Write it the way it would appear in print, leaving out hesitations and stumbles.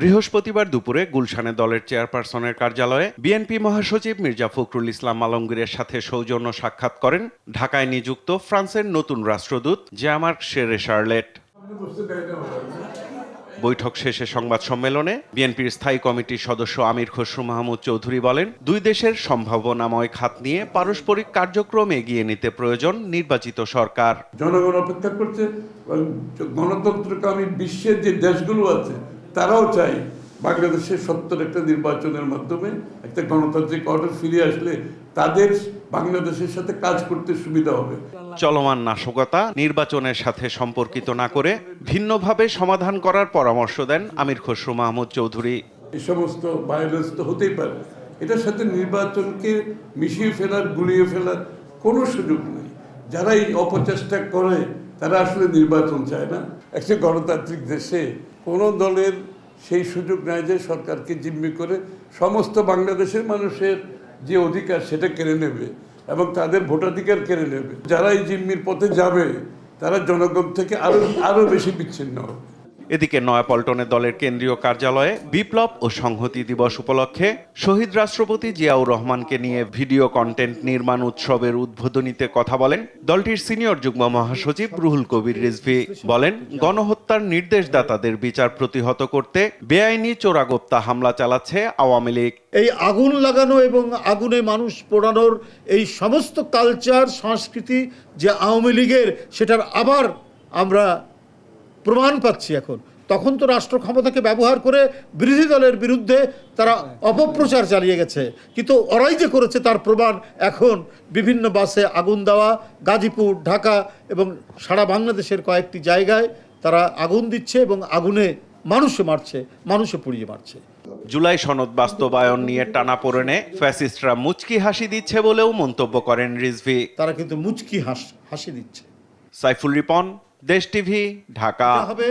বৃহস্পতিবার দুপুরে গুলশানে দলের চেয়ারপারসনের কার্যালয়ে বিএনপি মহাসচিব মির্জা ফখরুল ইসলাম আলমগীরের সাথে সৌজন্য সাক্ষাৎ করেন ঢাকায় নিযুক্ত ফ্রান্সের নতুন রাষ্ট্রদূত জ্যাঁ-মার্ক শেরে শার্লেট। বৈঠক শেষে সংবাদ সম্মেলনে বিএনপির স্থায়ী কমিটির সদস্য আমির খসরু মাহমুদ চৌধুরী বলেন, দুই দেশের সম্ভাবনাময় খাত নিয়ে পারস্পরিক কার্যক্রম এগিয়ে নিতে প্রয়োজন নির্বাচিত সরকার। জনগণ অপেক্ষা করছে, গণতন্ত্রকামী বিশ্বের যে দেশগুলো আছে তারাও চাই বাংলাদেশের সত্তর একটা নির্বাচনের মাধ্যমে একটা গণতান্ত্রিক অর্ডার ফিরে আসলে তাদের বাংলাদেশের সাথে কাজ করতে সুবিধা হবে। চলমান নাশকতা নির্বাচনের সাথে সম্পর্কিত না করে ভিন্নভাবে সমাধান করার পরামর্শ দেন আমির খসরু মাহমুদ চৌধুরী। এই সমস্ত ভায়োলেন্স তো হতেই পারে, এটার সাথে নির্বাচনকে মিশিয়ে ফেলার, গুলিয়ে ফেলার কোনো সুযোগ নেই। যারা এই অপচেষ্টা করে তারা আসলে নির্বাচন চায় না। একটা গণতান্ত্রিক দেশে কোনো দলের সেই সুযোগ নাই যে সরকারকে জিম্মি করে সমস্ত বাংলাদেশের মানুষের যে অধিকার সেটা কেড়ে নেবে এবং তাদের ভোটাধিকার কেড়ে নেবে। যারা এই জিম্মির পথে যাবে তারা জনগণ থেকে আরো বেশি বিচ্ছিন্ন হবে। এদিকে নয়াপল্টনে দলের কেন্দ্রীয় কার্যালয়ে বিপ্লব ও সংহতি দিবস উপলক্ষে শহীদ রাষ্ট্রপতি জিয়াউর রহমানকে নিয়ে ভিডিও কন্টেন্ট নির্মাণ উৎসবের উদ্বোধনীতে কথা বলেন দলটির সিনিয়র যুগ্ম মহাসচিব রুহুল কবির রিজভী। বলেন, গণহত্যার নির্দেশদাতাদের বিচার প্রতিহত করতে বেআইনি চোরাগোপ্তা হামলা চালাচ্ছে আওয়ামী লীগ। এই আগুন লাগানো এবং আগুনে মানুষ পোড়ানোর এই সমস্ত কালচার সংস্কৃতি যে আওয়ামী লীগের, সেটার আবার আমরা প্রমাণ পাচ্ছি এখন। তখন তো রাষ্ট্র ক্ষমতাকে ব্যবহার করে বিরোধী দলের বিরুদ্ধে তারা অপপ্রচার চালিয়ে গেছে, কিন্তু ওরাই যে করেছে তার প্রমাণ এখন বিভিন্ন বাসে আগুন দেওয়া, গাজীপুর, ঢাকা এবং সারা বাংলাদেশের কয়েকটি জায়গায় তারা আগুন দিচ্ছে এবং আগুনে মানুষে মারছে, মানুষে পুড়িয়ে মারছে। জুলাই সনদ বাস্তবায়ন নিয়ে টানাপোড়েনে ফ্যাসিস্টরা মুচকি হাসি দিচ্ছে বলেও মন্তব্য করেন রিজভী। তারা কিন্তু মুচকি হাসি দিচ্ছে। সাইফুল রিপন, দেশ টিভি, ঢাকা। হবে